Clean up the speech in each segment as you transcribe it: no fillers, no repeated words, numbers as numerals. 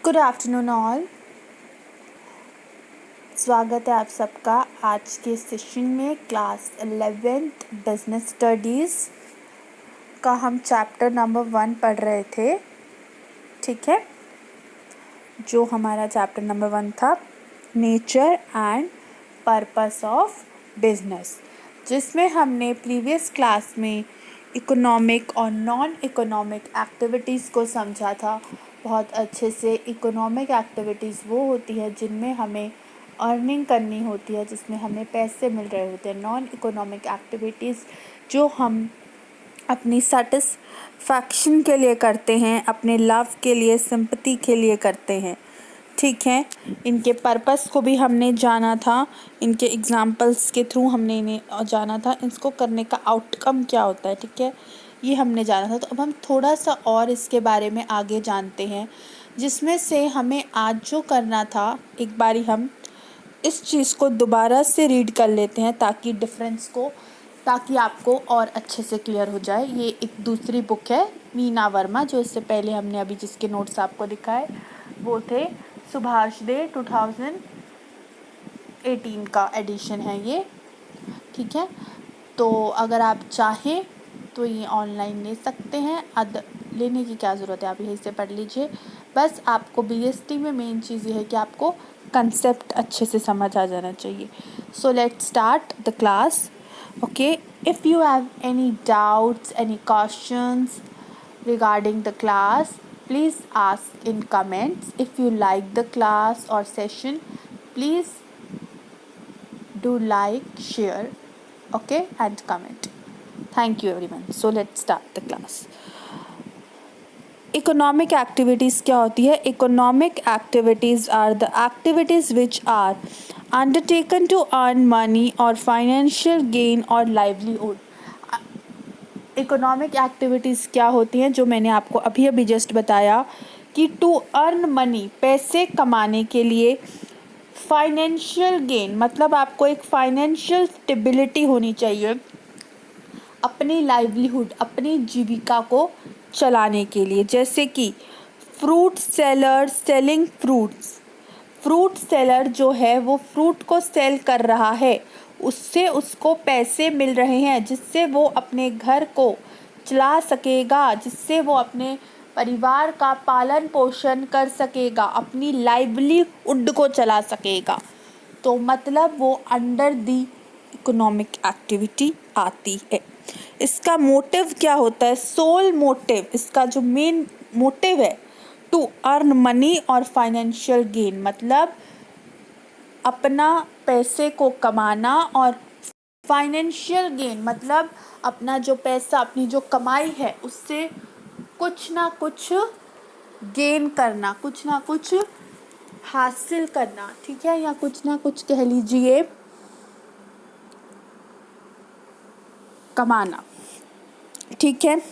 Good afternoon all. स्वागत है आप सबका आज के सेशन में। क्लास 11th बिजनेस स्टडीज़ का हम चैप्टर नंबर 1 पढ़ रहे थे। ठीक है, जो हमारा चैप्टर नंबर 1 था nature and purpose of business, जिसमें हमने प्रीवियस क्लास में इकोनॉमिक और नॉन इकोनॉमिक एक्टिविटीज़ को समझा था बहुत अच्छे से। इकोनॉमिक एक्टिविटीज़ वो होती है जिनमें हमें अर्निंग करनी होती है, जिसमें हमें पैसे मिल रहे होते हैं। नॉन इकोनॉमिक एक्टिविटीज़ जो हम अपनी सेटिस्फैक्शन के लिए करते हैं, अपने लव के लिए, सिंपैथी के लिए करते हैं। ठीक है, इनके पर्पस को भी हमने जाना था, इनके एग्जाम्पल्स के थ्रू हमने इन्हें जाना था, इसको करने का आउटकम क्या होता है। ठीक है, ये हमने जाना था। तो अब हम थोड़ा सा और इसके बारे में आगे जानते हैं, जिसमें से हमें आज जो करना था, एक बारी हम इस चीज़ को दोबारा से रीड कर लेते हैं ताकि डिफरेंस को, ताकि आपको और अच्छे से क्लियर हो जाए। ये एक दूसरी बुक है मीना वर्मा, जो इससे पहले हमने अभी जिसके नोट्स आपको दिखाए वो थे सुभाष डे 2018 का एडिशन है ये। ठीक है, तो अगर आप चाहें तो ये ऑनलाइन ले सकते हैं। लेने की क्या ज़रूरत है, आप यहीं से पढ़ लीजिए। बस आपको बीएसटी में मेन चीज़ ये है कि आपको कंसेप्ट अच्छे से समझ आ जाना चाहिए। So let's start the class. Okay, if you have any doubts, any questions regarding the class, please ask in comments. If you like the class or session, please do like, share, okay, and comment. Thank you everyone. So let's start the class. Economic activities क्या होती है? Economic activities are the activities which are undertaken to earn money और financial gain और livelihood. Economic activities क्या होती हैं, जो मैंने आपको अभी अभी जस्ट बताया कि टू अर्न मनी, पैसे कमाने के लिए, फाइनेंशियल गेन मतलब आपको एक फाइनेंशियल स्टेबिलिटी होनी चाहिए अपनी लाइवलीहुड, अपनी जीविका को चलाने के लिए। जैसे कि fruit seller selling fruits, fruit seller जो है वो फ्रूट को सेल कर रहा है, उससे उसको पैसे मिल रहे हैं जिससे वो अपने घर को चला सकेगा, जिससे वो अपने परिवार का पालन पोषण कर सकेगा, अपनी लाइवलीहुड को चला सकेगा। तो मतलब वो अंडर दी इकोनॉमिक एक्टिविटी आती है। इसका मोटिव क्या होता है? सोल मोटिव, इसका जो मेन मोटिव है टू अर्न मनी और फाइनेंशियल गेन, मतलब अपना पैसे को कमाना, और फाइनेंशियल गेन मतलब अपना जो पैसा, अपनी जो कमाई है उससे कुछ ना कुछ गेन करना, कुछ ना कुछ हासिल करना। ठीक है, या कुछ ना कुछ कह लीजिए कमाना। ठीक है,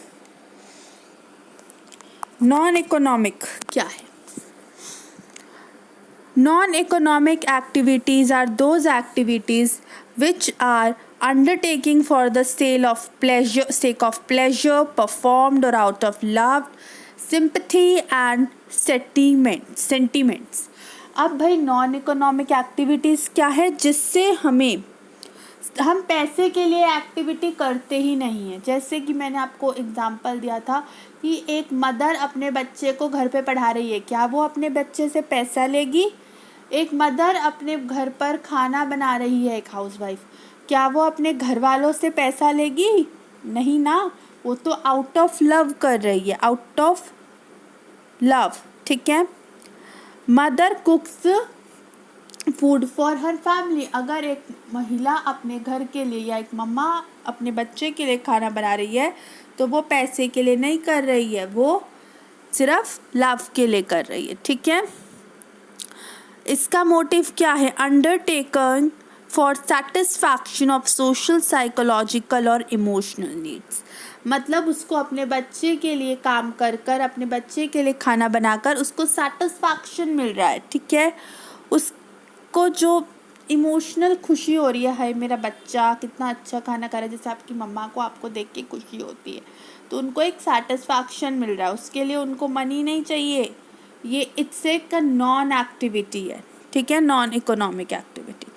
नॉन इकोनॉमिक क्या है? Non-economic activities are those activities which are undertaking for the sake of pleasure, performed or out of love, sympathy and sentiments. अब भाई नॉन इकोनॉमिक एक्टिविटीज़ क्या है? जिससे हम पैसे के लिए एक्टिविटी करते ही नहीं है। जैसे कि मैंने आपको एग्जांपल दिया था कि एक मदर अपने बच्चे को घर पे पढ़ा रही है, क्या वो अपने बच्चे से पैसा लेगी? एक मदर अपने घर पर खाना बना रही है, एक हाउसवाइफ, क्या वो अपने घर वालों से पैसा लेगी? नहीं ना, वो तो आउट ऑफ लव कर रही है, आउट ऑफ लव। ठीक है, mother कुक्स food for her family, अगर एक महिला अपने घर के लिए या एक मम्मा अपने बच्चे के लिए खाना बना रही है तो वो पैसे के लिए नहीं कर रही है, वो सिर्फ लव के लिए कर रही है। ठीक है, इसका मोटिव क्या है? Undertaken for satisfaction of social, psychological और इमोशनल नीड्स, मतलब उसको अपने बच्चे के लिए काम कर कर, अपने बच्चे के लिए खाना बनाकर उसको सेटिस्फैक्शन मिल रहा है। ठीक है, उसको जो इमोशनल खुशी हो रही है, हाय मेरा बच्चा कितना अच्छा खाना खा रहा है, जैसे आपकी मम्मा को आपको देख के खुशी होती है, तो उनको एक सेटिस्फैक्शन मिल रहा है। उसके लिए उनको मनी नहीं चाहिए, ये इट्स एक नॉन एक्टिविटी है, ठीक है, non economic activity.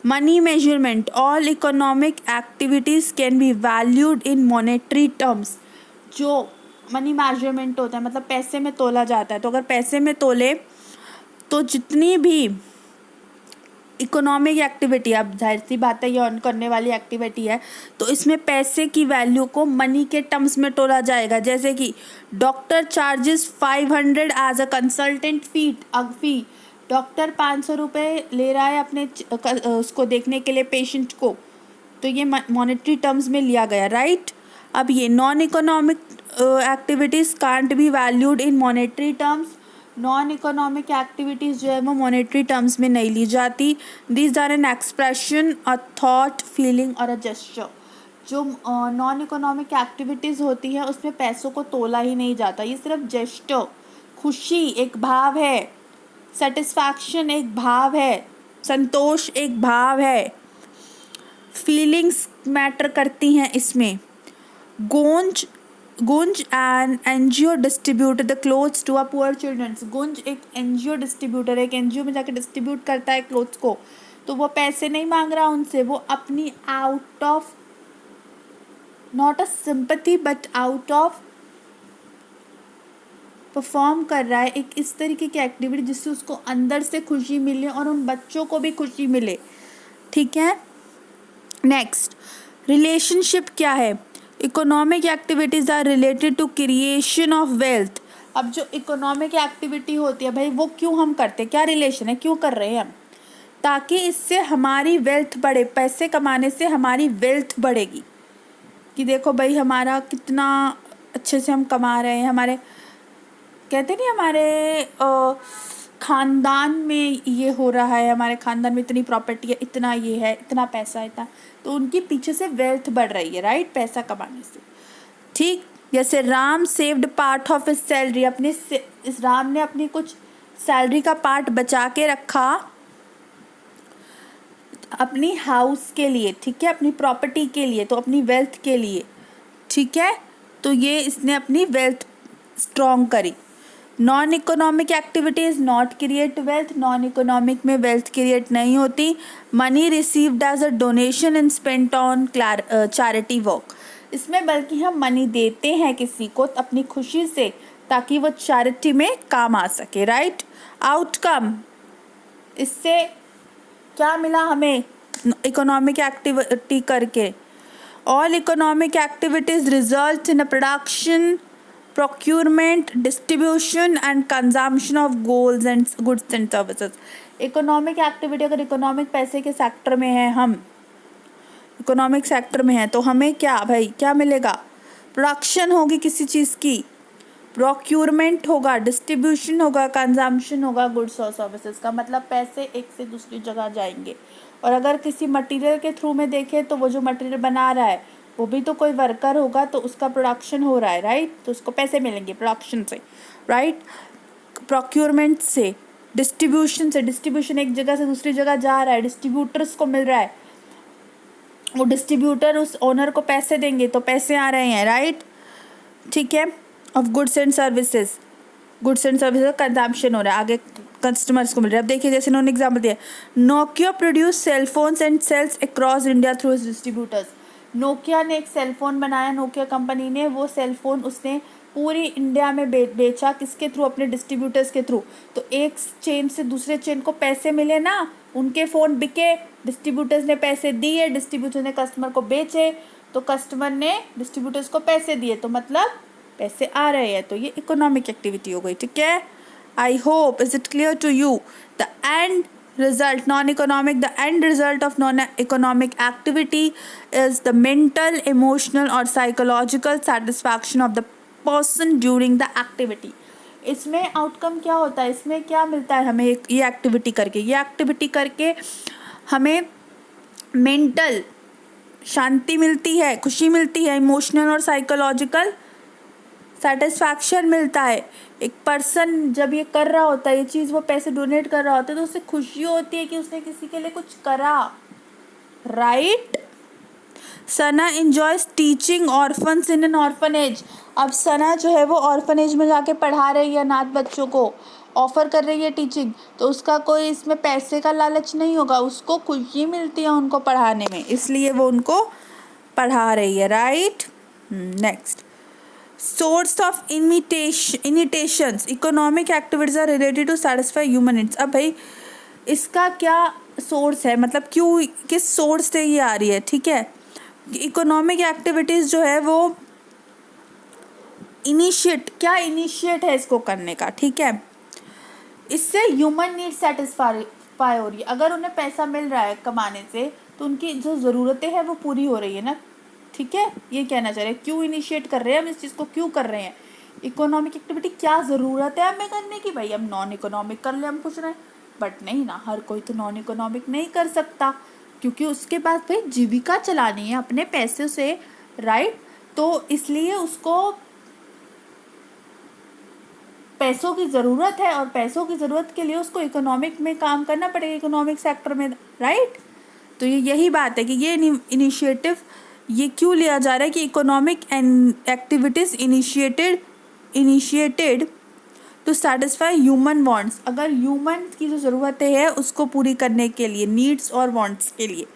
Money measurement, all economic activities can be valued in monetary terms. जो मनी मेजरमेंट होता है मतलब पैसे में तोला जाता है, तो अगर पैसे में तोले तो जितनी भी इकोनॉमिक एक्टिविटी, अब जाहिर सी बात है ये अर्न करने वाली एक्टिविटी है, तो इसमें पैसे की वैल्यू को मनी के टर्म्स में तोला जाएगा। जैसे कि doctor charges 500 as a consultant fee, doctor 500 रुपये ले रहा है अपने उसको देखने के लिए पेशेंट को, तो ये मॉनेटरी टर्म्स में लिया गया, राइट। अब ये non economic activities can't be valued in monetary terms. Non economic activities जो है वो मॉनेटरी टर्म्स में नहीं ली जाती। These are an expression, a thought, feeling और अ जेस्चर। जो नॉन इकोनॉमिक एक्टिविटीज़ होती है उसमें पैसों को तोला ही नहीं जाता, ये सिर्फ जेस्चर, खुशी एक भाव है, सेटिस्फैक्शन एक भाव है, संतोष एक भाव है, फीलिंग्स मैटर करती हैं इसमें। Goonj an NGO distribute the clothes to a poor childrens. Goonj एक एनजीओ डिस्ट्रीब्यूटर है, एक एनजीओ में जाकर डिस्ट्रीब्यूट करता है क्लोथ्स को, तो वो पैसे नहीं मांग रहा उनसे, वो अपनी out of not a sympathy but out of perform कर रहा है एक इस तरीके की एक्टिविटी जिससे उसको अंदर से खुशी मिले और उन बच्चों को भी खुशी मिले, ठीक है। नेक्स्ट, रिलेशनशिप क्या है? Economic activities are related to creation of wealth. अब जो इकोनॉमिक एक्टिविटी होती है भाई वो क्यों हम करते हैं, क्या रिलेशन है, क्यों कर रहे हैं हम? ताकि इससे हमारी वेल्थ बढ़े, पैसे कमाने से हमारी वेल्थ बढ़ेगी कि देखो भाई हमारा कितना अच्छे से हम कमा रहे हैं, हमारे कहते नहीं हमारे ख़ानदान में ये हो रहा है, हमारे ख़ानदान में इतनी प्रॉपर्टी है, इतना ये है, इतना पैसा है, इतना, तो उनके पीछे से वेल्थ बढ़ रही है, राइट, पैसा कमाने से, ठीक। जैसे Ram saved part of his salary, इस राम ने अपनी कुछ सैलरी का पार्ट बचा के रखा अपनी हाउस के लिए, ठीक है, अपनी प्रॉपर्टी के लिए, तो अपनी वेल्थ के लिए, ठीक है, तो ये इसने अपनी वेल्थ स्ट्रॉन्ग करी। Non economic activities not create wealth, non economic में वेल्थ क्रिएट नहीं होती। Money received as a donation and spent on charity work, इसमें बल्कि हम मनी देते हैं किसी को अपनी खुशी से ताकि वो चैरिटी में काम आ सके, राइट। आउटकम, इससे क्या मिला हमें इकोनॉमिक एक्टिविटी करके? All economic activities result in a production, procurement, distribution and consumption of goods and services। Economic activity अगर इकोनॉमिक पैसे के सेक्टर में है, हम इकोनॉमिक सेक्टर में हैं, तो हमें क्या भाई क्या मिलेगा? प्रोडक्शन होगी किसी चीज़ की, प्रोक्यूरमेंट होगा, डिस्ट्रीब्यूशन होगा, कंजम्पशन होगा गुड्स और सर्विसेज का, मतलब पैसे एक से दूसरी जगह जाएंगे। और अगर किसी मटेरियल के थ्रू में देखें तो वो जो मटेरियल बना रहा है वो भी तो कोई वर्कर होगा, तो उसका प्रोडक्शन हो रहा है, राइट, तो उसको पैसे मिलेंगे प्रोडक्शन से, राइट। प्रोक्यूरमेंट से, डिस्ट्रीब्यूशन एक जगह से दूसरी जगह जा रहा है, डिस्ट्रीब्यूटर्स को मिल रहा है, वो डिस्ट्रीब्यूटर उस ओनर को पैसे देंगे तो पैसे आ रहे हैं, राइट, ठीक है। ऑफ गुड्स एंड सर्विसेज का कंजम्पशन हो रहा है, आगे कस्टमर्स को मिल रहा है। अब देखिए जैसे उन्होंने एग्जाम्पल दिया, Nokia produce cellphones and sells across India through his distributors. Nokia ने एक सेलफोन बनाया, नोकिया कंपनी ने, वो सेलफोन उसने पूरी इंडिया में बेचा, किसके थ्रू? अपने डिस्ट्रीब्यूटर्स के थ्रू। तो एक चेन से दूसरे चेन को पैसे मिले ना, उनके फ़ोन बिके, डिस्ट्रीब्यूटर्स ने पैसे दिए, डिस्ट्रीब्यूटर ने कस्टमर को बेचे, तो कस्टमर ने डिस्ट्रीब्यूटर्स को पैसे दिए, तो मतलब पैसे आ रहे हैं, तो ये इकोनॉमिक एक्टिविटी हो गई, ठीक है। I hope is it clear to you? The end result non-economic, the end result of non-economic activity is the mental, emotional or psychological satisfaction of the person during the activity। इसमें outcome क्या होता है, इसमें क्या मिलता है हमें ये एक्टिविटी करके हमें मेंटल शांति मिलती है, खुशी मिलती है, इमोशनल और साइकोलॉजिकल सेटिस्फैक्शन मिलता है। एक पर्सन जब ये कर रहा होता है, ये चीज़ वो पैसे डोनेट कर रहा होता है, तो उसे खुशी होती है कि उसने किसी के लिए कुछ करा, right. Sana enjoys teaching orphans in an orphanage. अब सना जो है वो ऑर्फनेज में जाके पढ़ा रही है अनाथ बच्चों को, ऑफर कर रही है टीचिंग, तो उसका कोई इसमें पैसे का लालच नहीं होगा, उसको खुशी मिलती है उनको पढ़ाने में, इसलिए वो उनको पढ़ा रही है, right. Next, source of imitations, economic activities are related to satisfy human needs. अब भाई इसका क्या सोर्स है, मतलब क्यों, किस सोर्स से ये आ रही है, ठीक है। इकोनॉमिक एक्टिविटीज जो है वो इनिशिएट है इसको करने का, ठीक है। इससे ह्यूमन नीड सेटिस्फाई हो रही है, अगर उन्हें पैसा मिल रहा है कमाने से तो उनकी जो ज़रूरतें हैं वो पूरी हो रही है ना, ठीक है। ये कहना चाह रहे हैं, क्यों इनिशिएट कर रहे हैं हम इस चीज़ को, क्यों कर रहे हैं, इकोनॉमिक एक्टिविटी क्या ज़रूरत है हमें करने की, भाई हम नॉन इकोनॉमिक कर ले, हम पूछ रहे हैं। बट नहीं ना, हर कोई तो नॉन इकोनॉमिक नहीं कर सकता, क्योंकि उसके बाद भाई जीविका चलानी है अपने पैसे से, राइट। तो इसलिए उसको पैसों की ज़रूरत है, और पैसों की ज़रूरत के लिए उसको इकोनॉमिक में काम करना पड़ेगा, इकोनॉमिक सेक्टर में, राइट। तो ये यही बात है कि ये इनिशिएटिव ये क्यों लिया जा रहा है कि economic activities initiated to satisfy human wants, अगर ह्यूमन की जो ज़रूरतें हैं उसको पूरी करने के लिए, नीड्स और वांट्स के लिए,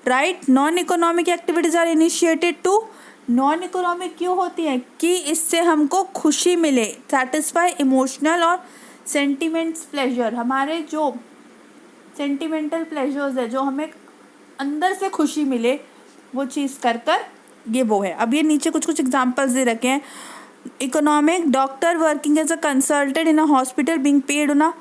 right. Non economic activities are initiated to, non economic क्यों होती हैं कि इससे हमको खुशी मिले, सेटिस्फाई इमोशनल और सेंटिमेंट्स प्लेजर, हमारे जो सेंटिमेंटल प्लेजर्स है, जो हमें अंदर से खुशी मिले, वो चीज़ कर ये वो है। अब ये नीचे कुछ कुछ एग्जांपल्स दे रखे हैं। Economic, doctor working as a consultant in a hospital being paid on a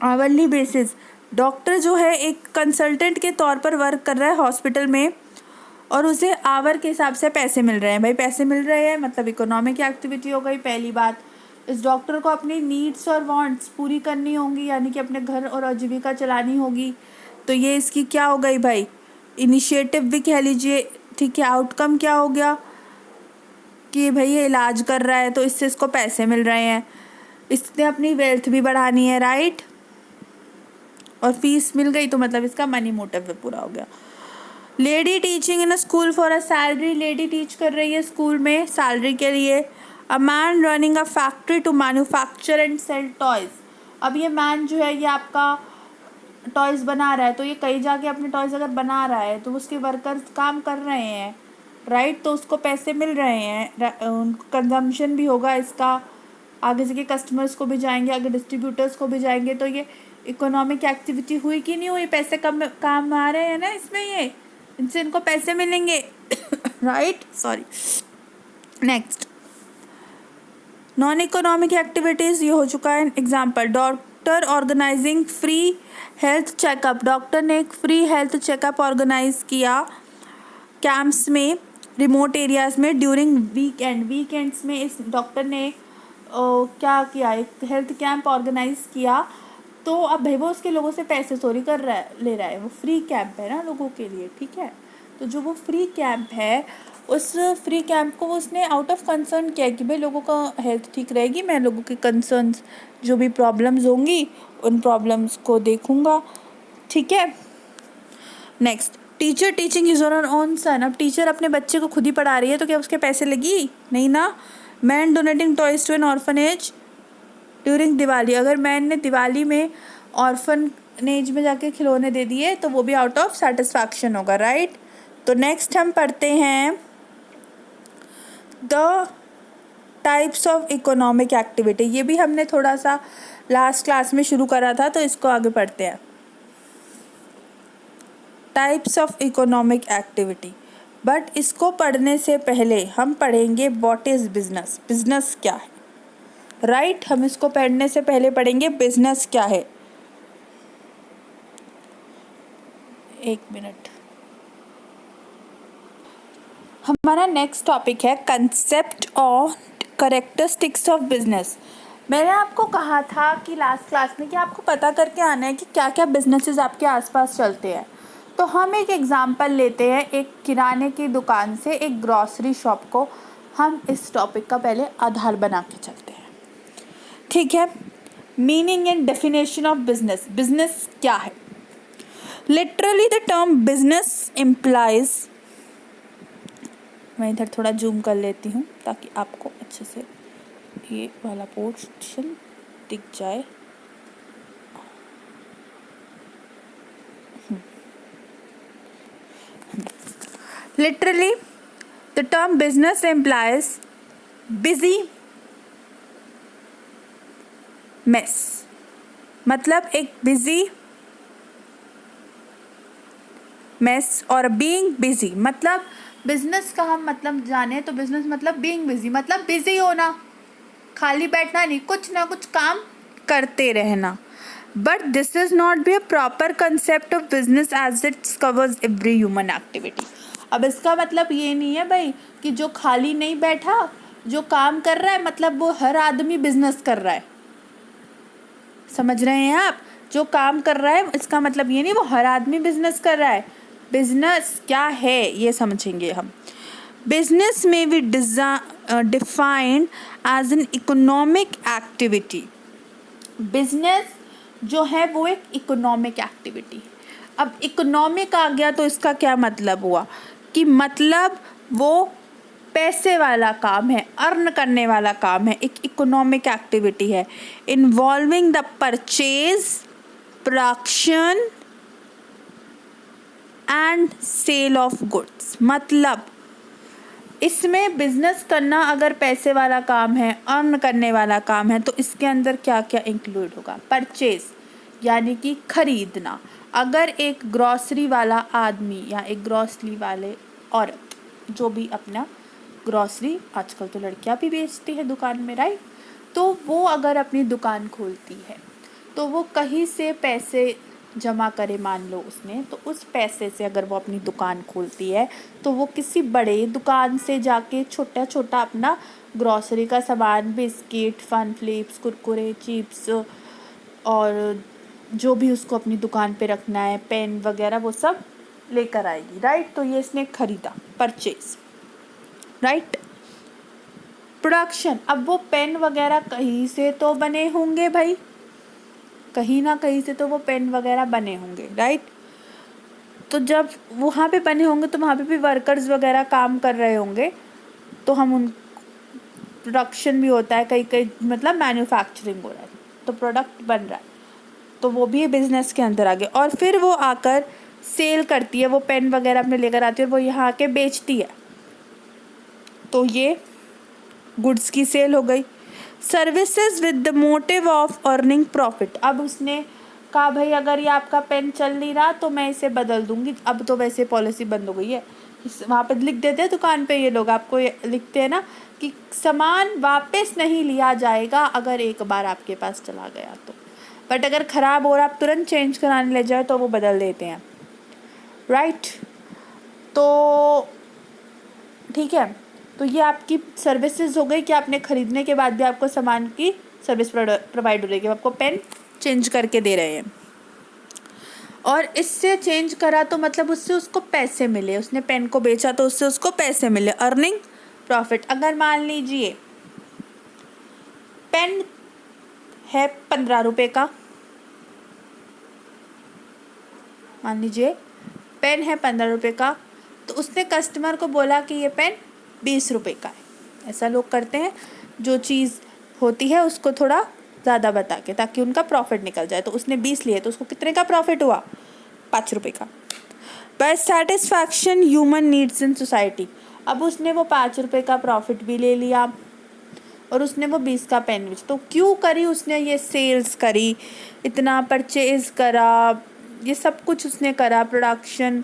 hourly basis, doctor जो है एक कंसल्टेंट के तौर पर वर्क कर रहा है हॉस्पिटल में और उसे आवर के हिसाब से पैसे मिल रहे हैं, भाई पैसे मिल रहे हैं मतलब इकोनॉमिक एक्टिविटी हो गई। पहली बात, इस डॉक्टर को अपनी नीड्स और वांट्स पूरी करनी होंगी, यानी कि अपने घर और आजीविका चलानी होगी, तो ये इसकी क्या हो गई भाई, इनिशिएटिव भी कह लीजिए, ठीक है। आउटकम क्या हो गया कि भाई ये इलाज कर रहा है तो इससे इसको पैसे मिल रहे हैं, इसने अपनी वेल्थ भी बढ़ानी है, राइट, और फीस मिल गई तो मतलब इसका मनी मोटिव भी पूरा हो गया। Lady teaching in a school for a salary, lady teach कर रही है स्कूल में सैलरी के लिए। A man running a factory to manufacture and sell toys, अब ये मैन जो है ये आपका टॉयज़ बना रहा है, तो ये कई जाके अपने टॉयज़ अगर बना रहा है तो उसके वर्कर्स काम कर रहे हैं, राइट, तो उसको पैसे मिल रहे हैं, उनको कंजम्पशन भी होगा इसका, आगे से के कस्टमर्स को भी जाएंगे, आगे डिस्ट्रीब्यूटर्स को भी जाएंगे, तो ये इकोनॉमिक एक्टिविटी हुई कि नहीं हुई, पैसे कम काम आ रहे हैं ना इसमें, ये इनसे इनको पैसे मिलेंगे right, sorry. Next, non economic activities ये हो चुका है example, doctor organising free health checkup, doctor ने एक फ्री हेल्थ चेकअप ऑर्गेनाइज किया कैंप्स में, रिमोट एरियाज़ में ड्यूरिंग वीकेंड्स में इस डॉक्टर ने क्या किया, एक हेल्थ कैंप ऑर्गेनाइज किया, तो अब भाई वो उसके लोगों से पैसे चोरी कर रहा है, ले रहा है, वो फ्री कैंप है ना लोगों के लिए, ठीक है। तो जो वो फ्री कैंप है, उस फ्री कैंप को उसने आउट ऑफ कंसर्न किया कि भाई लोगों का हेल्थ ठीक रहेगी, मैं लोगों के कंसर्न्स जो भी प्रॉब्लम्स होंगी उन प्रॉब्लम्स को देखूंगा, ठीक है। Next, teacher teaching is on own son, अब टीचर अपने बच्चे को खुद ही पढ़ा रही है तो क्या उसके पैसे लगी, नहीं ना। Man donating toys to an orphanage during Diwali, अगर मैन ने दिवाली में ऑर्फनेज में जाके खिलौने दे दिए तो वो भी आउट ऑफ सेटिस्फैक्शन होगा, राइट। तो नेक्स्ट हम पढ़ते हैं the types of economic activity, ये भी हमने थोड़ा सा लास्ट क्लास में शुरू करा था, तो इसको आगे पढ़ते हैं। Types of economic activity, but इसको पढ़ने से पहले हम पढ़ेंगे व्हाट इज़ बिजनेस, बिजनेस क्या है, राइट। हम इसको पढ़ने से पहले पढ़ेंगे बिजनेस क्या है। एक मिनट, हमारा नेक्स्ट टॉपिक है कंसेप्ट और कैरेक्टरिस्टिक्स ऑफ बिजनेस। मैंने आपको कहा था कि लास्ट क्लास में कि आपको पता करके आना है कि क्या क्या बिजनेसेस आपके आसपास चलते हैं। तो हम एक एग्जांपल लेते हैं, एक किराने की दुकान से एक ग्रॉसरी शॉप को हम इस टॉपिक का पहले आधार बना के चलते हैं, ठीक है। Meaning and definition of business, business क्या है। Literally the term business implies, मैं इधर थोड़ा जूम कर लेती हूँ ताकि आपको अच्छे से ये वाला पोर्शन दिख जाए। Literally, the term business implies busy mess। मतलब एक busy mess और being busy। मतलब बिजनेस का हम मतलब जाने तो बिजनेस मतलब बीइंग बिजी, मतलब बिजी होना, खाली बैठना नहीं, कुछ ना कुछ काम करते रहना। But this is not be a proper concept of business as it covers every human activity. अब इसका मतलब ये नहीं है भाई कि जो खाली नहीं बैठा, जो काम कर रहा है, मतलब वो हर आदमी बिजनेस कर रहा है। समझ रहे हैं आप? जो काम कर रहा है इसका मतलब ये नहीं वो हर आदमी बिजनेस कर रहा है। बिजनेस क्या है ये समझेंगे हम। बिजनेस में be defined as an economic activity. Business जो है वो एक इकोनॉमिक एक्टिविटी। अब इकोनॉमिक आ गया तो इसका क्या मतलब हुआ कि मतलब वो पैसे वाला काम है, अर्न करने वाला काम है, एक इकोनॉमिक एक्टिविटी है involving the purchase, production and sale of goods. मतलब इसमें बिजनेस करना अगर पैसे वाला काम है, अर्न करने वाला काम है, तो इसके अंदर क्या क्या इंक्लूड होगा? परचेज यानी कि खरीदना। अगर एक ग्रॉसरी वाला आदमी या एक ग्रॉसरी वाले औरत जो भी अपना ग्रॉसरी, आजकल तो लड़कियां भी बेचती है दुकान में, राइट, तो वो अगर अपनी दुकान खोलती है तो वो कहीं से पैसे जमा करे, मान लो उसने, तो उस पैसे से अगर वो अपनी दुकान खोलती है तो वो किसी बड़े दुकान से जाके छोटा छोटा अपना ग्रॉसरी का सामान, biscuit, Fun Flips, Kurkure, chips और जो भी उसको अपनी दुकान पे रखना है, पेन वगैरह, वो सब लेकर आएगी, राइट। तो ये इसने खरीदा, परचेज, राइट। प्रोडक्शन, अब वो पेन वगैरह कहीं से तो बने होंगे भाई, कहीं ना कहीं से तो वो पेन वगैरह बने होंगे, राइट। तो जब वहाँ पे बने होंगे तो वहाँ पे भी वर्कर्स वगैरह काम कर रहे होंगे, तो हम उन प्रोडक्शन भी होता है, कई कई मतलब मैन्युफैक्चरिंग हो रहा है, तो प्रोडक्ट बन रहा है, तो वो भी बिजनेस के अंदर आ गया। और फिर वो आकर सेल करती है, वो पेन वगैरह अपने लेकर आती है और वो यहाँ आके बेचती है, तो ये गुड्स की सेल हो गई। Services with the motive of earning profit. अब उसने कहा भाई अगर ये आपका पेन चल नहीं रहा तो मैं इसे बदल दूंगी। अब तो वैसे पॉलिसी बंद हो गई है, वहाँ पे लिख देते हैं दुकान पे, ये लोग आपको लिखते हैं ना कि सामान वापस नहीं लिया जाएगा अगर एक बार आपके पास चला गया तो, बट अगर ख़राब हो रहा आप तुरंत चेंज कराने ले जाए तो वो बदल देते हैं, राइट। तो ठीक है, तो ये आपकी सर्विसेज हो गई कि आपने ख़रीदने के बाद भी आपको सामान की सर्विस प्रोवाइड हो रही है, आपको पेन चेंज करके दे रहे हैं। और इससे चेंज करा तो मतलब उससे उसको पैसे मिले, उसने पेन को बेचा तो उससे उसको पैसे मिले, अर्निंग प्रॉफिट। अगर मान लीजिए पेन है 15 रुपये का, मान लीजिए पेन है 15 रुपये का, तो उसने कस्टमर को बोला कि ये पेन 20 रुपये का है। ऐसा लोग करते हैं, जो चीज़ होती है उसको थोड़ा ज़्यादा बता के, ताकि उनका प्रॉफिट निकल जाए। तो उसने 20 लिए तो उसको कितने का प्रॉफिट हुआ? 5 रुपये का। By satisfaction human needs in society. अब उसने वो 5 रुपये का प्रॉफिट भी ले लिया और उसने वो 20 का पेन बेचा। तो क्यों करी उसने ये सेल्स करी, इतना परचेज करा, ये सब कुछ उसने करा, प्रोडक्शन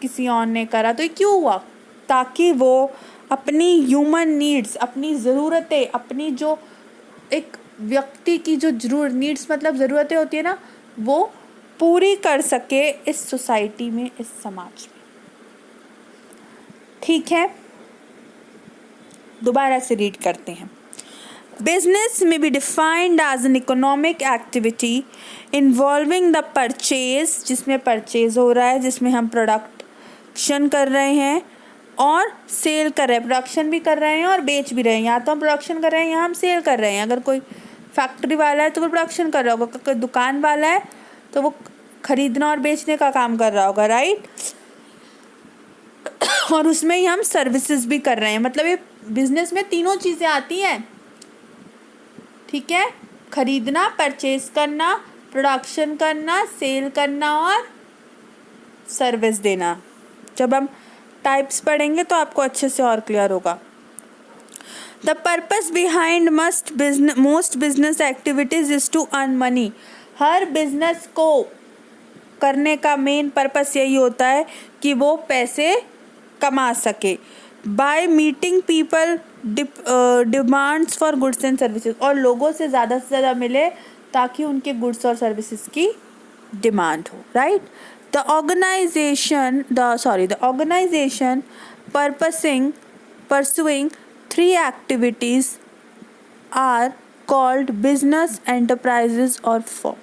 किसी और ने करा, तो ये क्यों हुआ? ताकि वो अपनी ह्यूमन नीड्स, अपनी ज़रूरतें, अपनी जो एक व्यक्ति की जो नीड्स मतलब ज़रूरतें होती है ना, वो पूरी कर सके इस सोसाइटी में, इस समाज में। ठीक है, दोबारा से रीड करते हैं। बिजनेस में be defined as an economic activity involving the purchase, जिसमें परचेज हो रहा है, जिसमें हम प्रोडक्शन कर रहे हैं और सेल कर रहे हैं। प्रोडक्शन भी कर रहे हैं और बेच भी रहे हैं। यहाँ तो हम प्रोडक्शन कर रहे हैं, यहाँ हम सेल कर रहे हैं। अगर कोई फैक्ट्री वाला है तो वो प्रोडक्शन कर रहा होगा, कोई दुकान वाला है तो वो खरीदना और बेचने का काम कर रहा होगा, राइट। और उसमें ही हम सर्विसेज भी कर रहे हैं। मतलब ये बिजनेस में तीनों चीज़ें आती हैं, ठीक है। खरीदना, परचेज करना, प्रोडक्शन करना, सेल करना और सर्विस देना। जब हम टाइप्स पढ़ेंगे तो आपको अच्छे से और क्लियर होगा। The purpose behind most business activities is to earn money. हर बिजनेस को करने का मेन पर्पस यही होता है कि वो पैसे कमा सके। By meeting people demands for goods and services, और लोगों से ज़्यादा मिले ताकि उनके गुड्स और सर्विसेज की डिमांड हो, right. The organisation pursuing 3 activities are called business, enterprises और फर्म।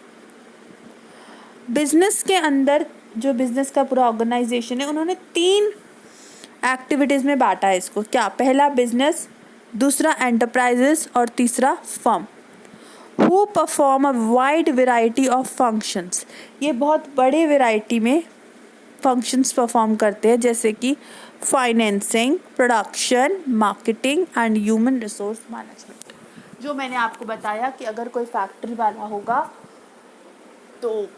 बिजनेस के अंदर जो बिजनेस का पूरा ऑर्गेनाइजेशन है, उन्होंने 3 एक्टिविटीज में बांटा है इसको। क्या? पहला बिजनेस, दूसरा एंटरप्राइजेस और तीसरा firm. Who perform a wide variety of functions. ये बहुत बड़े वेराइटी में फंक्शंस परफॉर्म करते हैं, जैसे कि financing, production, marketing and human resource management. जो मैंने आपको बताया कि अगर कोई फैक्ट्री वाला होगा तो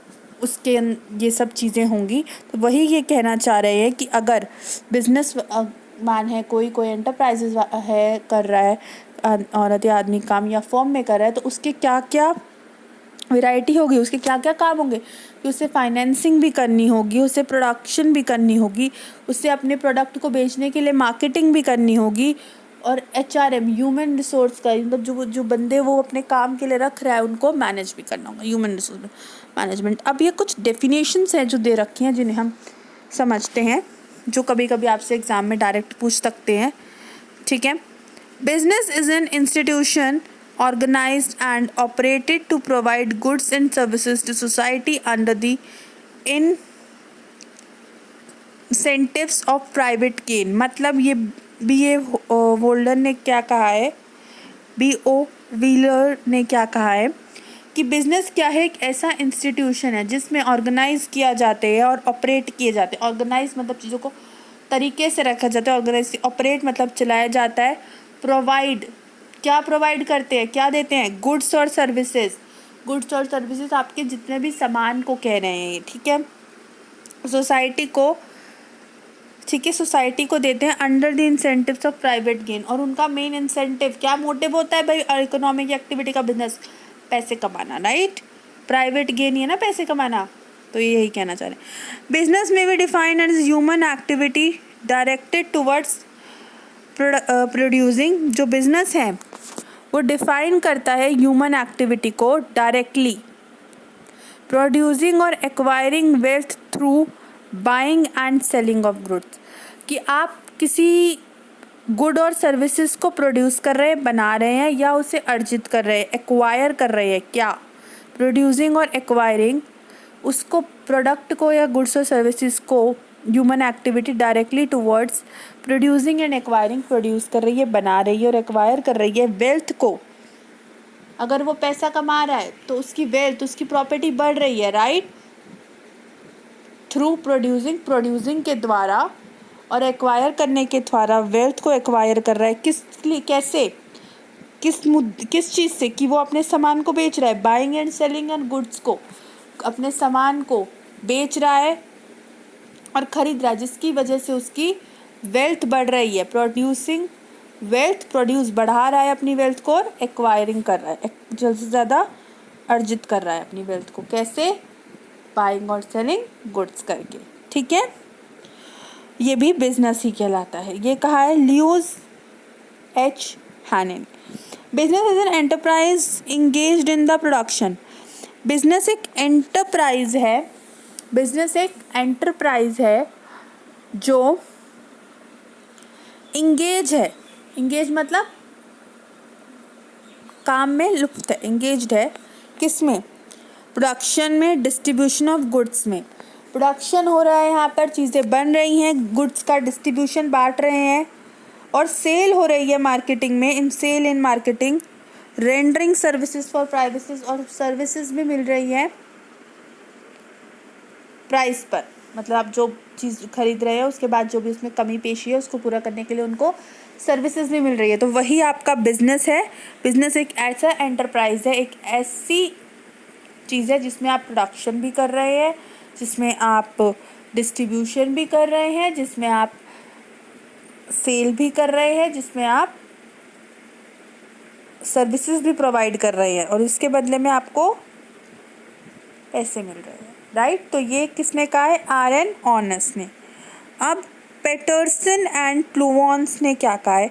उसके ये सब चीज़ें होंगी। तो वही ये कहना चाह रहे हैं कि अगर बिजनेस मैन है, कोई एंटरप्राइजेज है कर रहा है, औरत या आदमी काम या फॉर्म में कर रहा है, तो उसके क्या क्या वैरायटी होगी, उसके क्या क्या काम होंगे कि उसे फाइनेंसिंग भी करनी होगी, उसे प्रोडक्शन भी करनी होगी, उसे अपने प्रोडक्ट को बेचने के लिए मार्केटिंग भी करनी होगी, और HRM ह्यूमन रिसोर्स का मतलब जो बंदे वो अपने काम के लिए रख रहा है उनको मैनेज भी करना होगा, ह्यूमन रिसोर्स मैनेजमेंट। अब ये कुछ डेफिनेशंस हैं जो दे रखी हैं जिन्हें हम समझते हैं, जो कभी कभी आपसे एग्जाम में डायरेक्ट पूछ सकते हैं, ठीक है। Business is an institution organized and operated to provide goods and services to society under the incentives of private gain। मतलब ये B.A. वोल्डर ने क्या कहा है, B.O. व्हीलर ने क्या कहा है कि बिजनेस क्या है, एक ऐसा इंस्टीट्यूशन है जिसमें ऑर्गेनाइज किया जाते हैं और ऑपरेट किए जाते हैं। ऑर्गेनाइज मतलब चीज़ों को तरीके से रखा जाता है, ऑर्गेनाइज, ऑपरेट मतलब चलाया जाता है, प्रोवाइड क्या प्रोवाइड करते हैं, क्या देते हैं, गुड्स और सर्विसेज। गुड्स और सर्विसेज आपके जितने भी सामान को कह रहे हैं, ठीक है, सोसाइटी को, ठीक है, सोसाइटी को देते हैं under the incentives of private gain. और उनका मेन इंसेंटिव क्या, मोटिव होता है भाई इकोनॉमिक एक्टिविटी का, बिजनेस पैसे कमाना, राइट। प्राइवेट गेन ही है ना पैसे कमाना, तो यही कहना चाह रहे हैं। बिजनेस में भी defined as human activity directed towards producing. जो बिजनेस है वो डिफाइन करता है ह्यूमन एक्टिविटी को डायरेक्टली, प्रोड्यूसिंग और acquiring wealth through buying and selling of goods. कि आप किसी गुड और सर्विसेज को प्रोड्यूस कर रहे हैं, बना रहे हैं, या उसे अर्जित कर रहे हैं, एक्वायर कर रहे हैं। क्या? प्रोड्यूसिंग और एक्वायरिंग, उसको प्रोडक्ट को या गुड्स और सर्विसेज को human activity directly towards producing and acquiring, produce कर रही है, बना रही है और एक्वायर कर रही है वेल्थ को। अगर वो पैसा कमा रहा है तो उसकी वेल्थ, उसकी प्रॉपर्टी बढ़ रही है, राइट, थ्रू प्रोड्यूसिंग के द्वारा, और एक्वायर करने के द्वारा वेल्थ को एक्वायर कर रहा है। किस लिए, कैसे, किस चीज़ से, कि वो अपने सामान को बेच रहा है, buying and selling and goods को, अपने सामान को बेच रहा है और ख़रीद रहा है, जिसकी वजह से उसकी वेल्थ बढ़ रही है। प्रोड्यूसिंग वेल्थ, प्रोड्यूस बढ़ा रहा है अपनी वेल्थ को, और एक्वायरिंग कर रहा है, जल्द से ज़्यादा अर्जित कर रहा है अपनी वेल्थ को। कैसे? बाइंग और सेलिंग गुड्स करके, ठीक है। ये भी बिजनेस ही कहलाता है। ये कहा है Lewis H. Haney. Business is an enterprise engaged in the production. Business एक एंटरप्राइज है, बिजनेस एक एंटरप्राइज है जो इंगेज है। इंगेज मतलब काम में लुप्त है, इंगेज्ड है किस में? प्रोडक्शन में, डिस्ट्रीब्यूशन ऑफ गुड्स में। प्रोडक्शन हो रहा है, यहाँ पर चीज़ें बन रही हैं, गुड्स का डिस्ट्रीब्यूशन बांट रहे हैं, और सेल हो रही है मार्केटिंग में, in sale in marketing, rendering services for privacies, और सर्विसेज भी मिल रही है प्राइस पर, मतलब आप जो चीज़ खरीद रहे हैं उसके बाद जो भी उसमें कमी पेशी है उसको पूरा करने के लिए उनको सर्विसेज भी मिल रही है, तो वही आपका बिजनेस है। बिजनेस एक ऐसा एंटरप्राइज है, एक ऐसी चीज़ है जिसमें आप प्रोडक्शन भी कर रहे हैं, जिसमें आप डिस्ट्रीब्यूशन भी कर रहे हैं, जिसमें आप सेल भी कर रहे हैं, जिसमें आप सर्विसेज भी प्रोवाइड कर रहे हैं और इसके बदले में आपको पैसे मिल रहे हैं, राइट। तो ये किसने कहा है? आर.एन. ऑर्नेस ने। अब पेटरसन एंड प्लूवॉन्स ने क्या कहा है?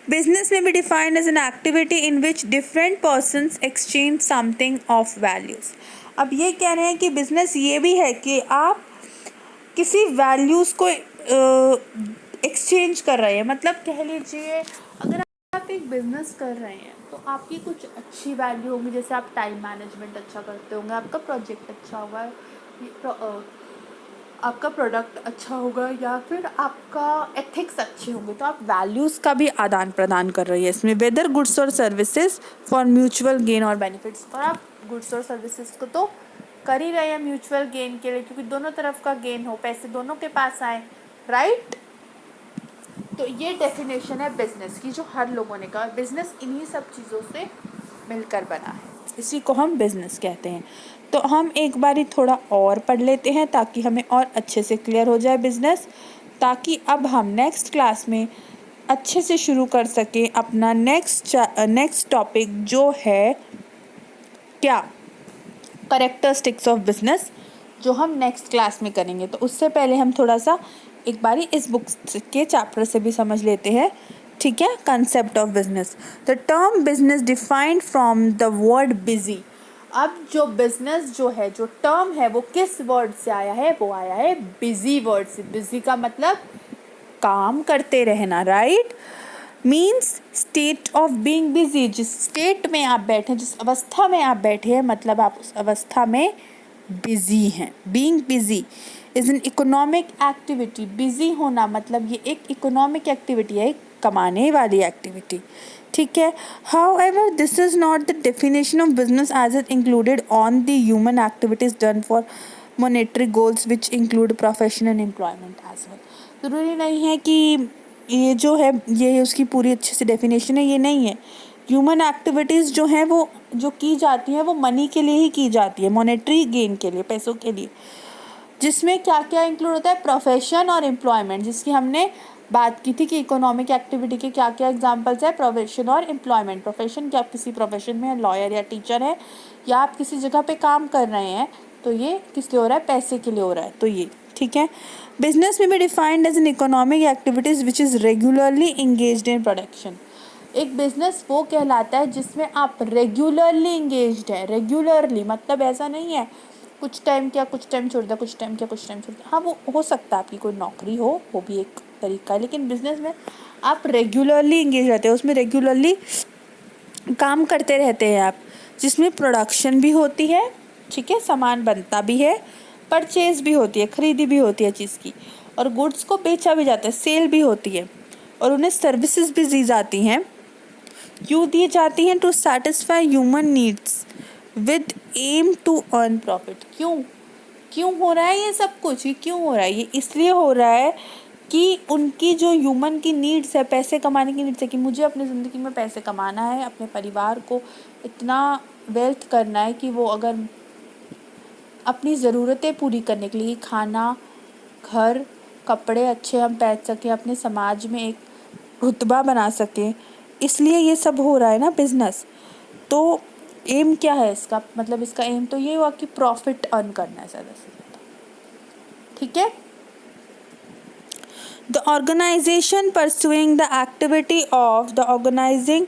बिजनेस में be defined as an activity in which different persons exchange something of values. अब ये कह रहे हैं कि बिजनेस ये भी है कि आप किसी वैल्यूज़ को एक्सचेंज कर रहे हैं। मतलब कह लीजिए अगर आप एक बिज़नेस कर रहे हैं तो आपकी कुछ अच्छी वैल्यू होंगी, जैसे आप टाइम मैनेजमेंट अच्छा करते होंगे, आपका प्रोजेक्ट अच्छा होगा, आपका प्रोडक्ट अच्छा होगा, या फिर आपका एथिक्स अच्छे होंगे, तो आप वैल्यूज़ का भी आदान प्रदान कर रही है इसमें, वेदर गुड्स और सर्विसेज फॉर म्यूचुअल गेन और बेनिफिट्स। और आप गुड्स और सर्विसेज को तो कर ही रहे हैं म्यूचुअल गेन के लिए, क्योंकि दोनों तरफ का गेन हो, पैसे दोनों के पास आए, राइट। तो ये डेफिनेशन है बिजनेस की जो हर लोगों ने कहा। बिजनेस इन्हीं सब चीज़ों से मिलकर बना है, इसी को हम बिजनेस कहते हैं। तो हम एक बारी थोड़ा और पढ़ लेते हैं ताकि हमें और अच्छे से क्लियर हो जाए बिजनेस, ताकि अब हम नेक्स्ट क्लास में अच्छे से शुरू कर सकें अपना नेक्स्ट टॉपिक जो है क्या, कैरेक्टरिस्टिक्स ऑफ बिजनेस, जो हम नेक्स्ट क्लास में करेंगे। तो उससे पहले हम थोड़ा सा एक बारी इस बुक के चैप्टर से भी समझ लेते हैं, ठीक है। Concept of business, the term business defined from the word busy. अब जो बिजनेस जो है, जो टर्म है, वो किस वर्ड से आया है? वो आया है बिजी वर्ड से। बिजी का मतलब काम करते रहना, right. Means state of being busy. जिस स्टेट में आप बैठे, जिस अवस्था में आप बैठे हैं, मतलब आप उस अवस्था में बिजी हैं। Being busy is an economic activity. Busy होना मतलब ये एक इकोनॉमिक एक्टिविटी है, एक कमाने वाली एक्टिविटी, ठीक है। However this is not the definition of business as it included on the human activities done for monetary goals which include professional employment as well. ज़रूरी नहीं है कि ये जो है ये उसकी पूरी अच्छे से डेफिनेशन है, ये नहीं है। ह्यूमन एक्टिविटीज़ जो हैं वो जो की जाती हैं वो मनी के लिए ही की जाती है, मॉनेटरी गेन के लिए, पैसों के लिए। जिसमें क्या क्या इंक्लूड होता है? प्रोफेशन और एम्प्लॉयमेंट, जिसकी हमने बात की थी कि इकोनॉमिक एक्टिविटी के क्या क्या एग्जांपल्स है, प्रोफेशन और एम्प्लॉयमेंट। प्रोफेशन कि आप किसी प्रोफेशन में लॉयर या टीचर है, या आप किसी जगह पे काम कर रहे हैं, तो ये किस लिए हो रहा है? पैसे के लिए हो रहा है, तो ये ठीक है। बिजनेस में be defined as an economic activities which is regularly engaged in production. एक बिजनेस वो कहलाता है जिसमें आप रेगुलरली इंगेज्ड है। रेगुलरली मतलब ऐसा नहीं है कुछ टाइम किया, कुछ टाइम छोड़ दिया, कुछ टाइम किया, कुछ टाइम छोड़ दिया। हाँ, वो हो सकता है आपकी कोई नौकरी हो, वो भी एक तरीका है, लेकिन बिजनेस में आप रेगुलरली इंगेज रहते हो, उसमें रेगुलरली काम करते रहते हैं आप, जिसमें प्रोडक्शन भी होती है, ठीक है, सामान बनता भी है, परचेज भी होती है, खरीदी भी होती है चीज़ की, और गुड्स को बेचा भी जाता है, सेल भी होती है, और उन्हें सर्विसेज भी दी जाती हैं। क्यों दी जाती हैं? To satisfy human needs with aim to earn profit. क्यों हो रहा है ये सब कुछ? ये क्यों हो रहा है? ये इसलिए हो रहा है कि उनकी जो ह्यूमन की नीड्स है, पैसे कमाने की नीड्स है, कि मुझे अपनी ज़िंदगी में पैसे कमाना है, अपने परिवार को इतना वेल्थ करना है कि वो अगर अपनी ज़रूरतें पूरी करने के लिए, खाना, घर, कपड़े अच्छे हम पहन सकें, अपने समाज में एक रुतबा बना सकें, इसलिए ये सब हो रहा है ना बिजनेस। तो एम क्या है इसका? मतलब इसका एम तो ये हुआ कि प्रॉफिट अर्न करना है ज़्यादा से ज़्यादा, ठीक है। The organization pursuing the activity of the organizing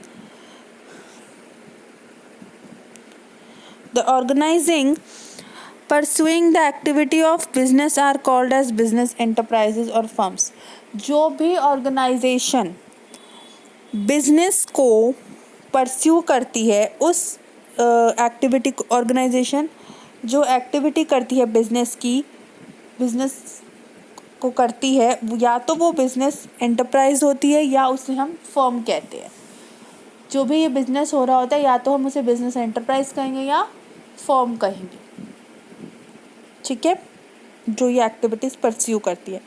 pursuing the activity of business are called as business enterprises or firms। जो भी ऑर्गेनाइजेशन बिजनेस को परस्यू करती है, उस एक्टिविटी ऑर्गेनाइजेशन जो एक्टिविटी करती है बिजनेस की, बिजनेस को करती है, या तो वो बिजनेस एंटरप्राइज होती है या उसे हम फर्म कहते हैं। जो भी ये बिजनेस हो रहा होता है, या तो हम उसे बिजनेस एंटरप्राइज कहेंगे या फर्म कहेंगे, ठीक है। जो ये एक्टिविटीज़ परस्यू करती है।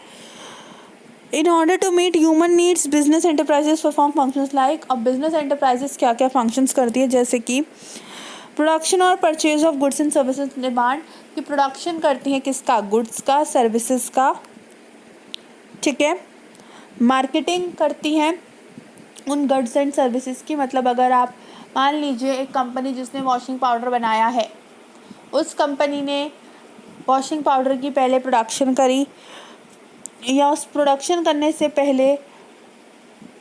In order to meet human needs business enterprises perform functions like, अब बिजनेस एंटरप्राइजेस क्या क्या फंक्शंस करती है, जैसे कि प्रोडक्शन और purchase of goods and services demand, कि प्रोडक्शन करती है किसका, गुड्स का, सर्विसेज का, ठीक है। मार्केटिंग करती है उन गुड्स एंड सर्विसेज की, मतलब अगर आप मान लीजिए एक कंपनी जिसने वॉशिंग पाउडर बनाया है, उस कंपनी ने वॉशिंग पाउडर की पहले प्रोडक्शन करी, या उस प्रोडक्शन करने से पहले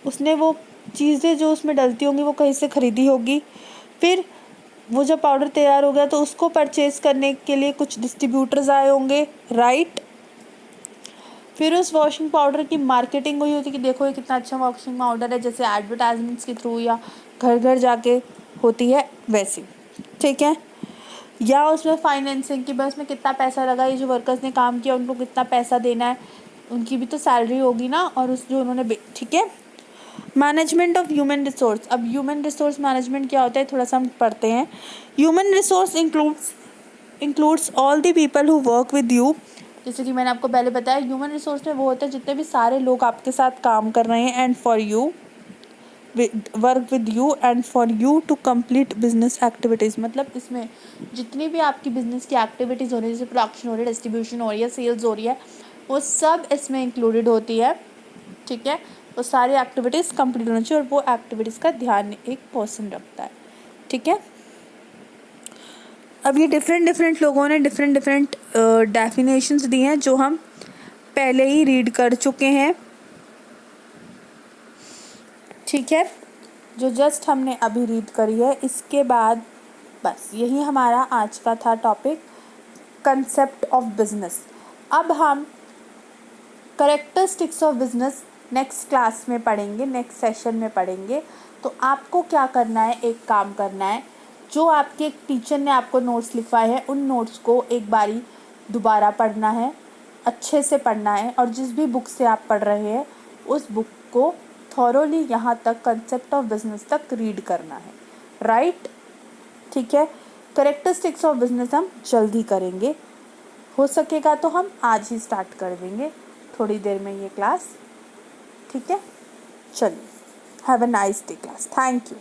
उसने वो चीज़ें जो उसमें डलती होंगी वो कहीं से ख़रीदी होगी, फिर वो जब पाउडर तैयार हो गया तो उसको परचेज़ करने के लिए कुछ डिस्ट्रीब्यूटर्स आए होंगे, राइट। फिर उस वॉशिंग पाउडर की मार्केटिंग हुई होती कि देखो ये कितना अच्छा वॉशिंग पाउडर है, जैसे एडवर्टाइजमेंट्स के थ्रू या घर घर जाके होती है वैसी, ठीक है। या उसमें फाइनेंसिंग की, बस में कितना पैसा लगा, ये जो वर्कर्स ने काम किया उनको कितना पैसा देना है, उनकी भी तो सैलरी होगी ना, और उस जो उन्होंने, ठीक है। मैनेजमेंट ऑफ ह्यूमन रिसोर्स, अब ह्यूमन रिसोर्स मैनेजमेंट क्या होता है थोड़ा सा हम पढ़ते हैं। Human resource includes all the people who work with you, जैसे कि मैंने आपको पहले बताया ह्यूमन रिसोर्स में वो होते हैं जितने भी सारे लोग आपके साथ काम कर रहे हैं, and for you work with you and for you to complete business activities, मतलब इसमें जितनी भी आपकी बिजनेस की एक्टिविटीज़ हो रही है, जैसे प्रोडक्शन हो रही है, डिस्ट्रीब्यूशन हो रही है, सेल्स हो रही है, वो सब इसमें इंक्लूडेड होती है, ठीक है। वो सारी एक्टिविटीज़ कंप्लीट होनी चाहिए और वो एक्टिविटीज़ का ध्यान एक पर्सन रखता है, ठीक है। अब ये डिफरेंट लोगों ने डिफरेंट डेफिनेशंस दी हैं जो हम पहले ही रीड कर चुके हैं, ठीक है, जो जस्ट हमने अभी रीड करी है। इसके बाद बस यही हमारा आज का था टॉपिक, कंसेप्ट ऑफ बिजनेस। अब हम characteristics of business next class में पढ़ेंगे, नेक्स्ट सेशन में पढ़ेंगे। तो आपको क्या करना है, एक काम करना है, जो आपके टीचर ने आपको नोट्स लिखवाए हैं उन नोट्स को एक बारी दोबारा पढ़ना है, अच्छे से पढ़ना है, और जिस भी बुक से आप पढ़ रहे हैं उस बुक को थॉरोली यहाँ तक कंसेप्ट ऑफ बिजनेस तक रीड करना है, राइट, ठीक है। कैरेक्टरिस्टिक्स ऑफ बिजनेस हम जल्दी करेंगे, हो सकेगा तो हम आज ही स्टार्ट कर देंगे थोड़ी देर में ये क्लास, ठीक है। चलिए, have a nice day class, thank you.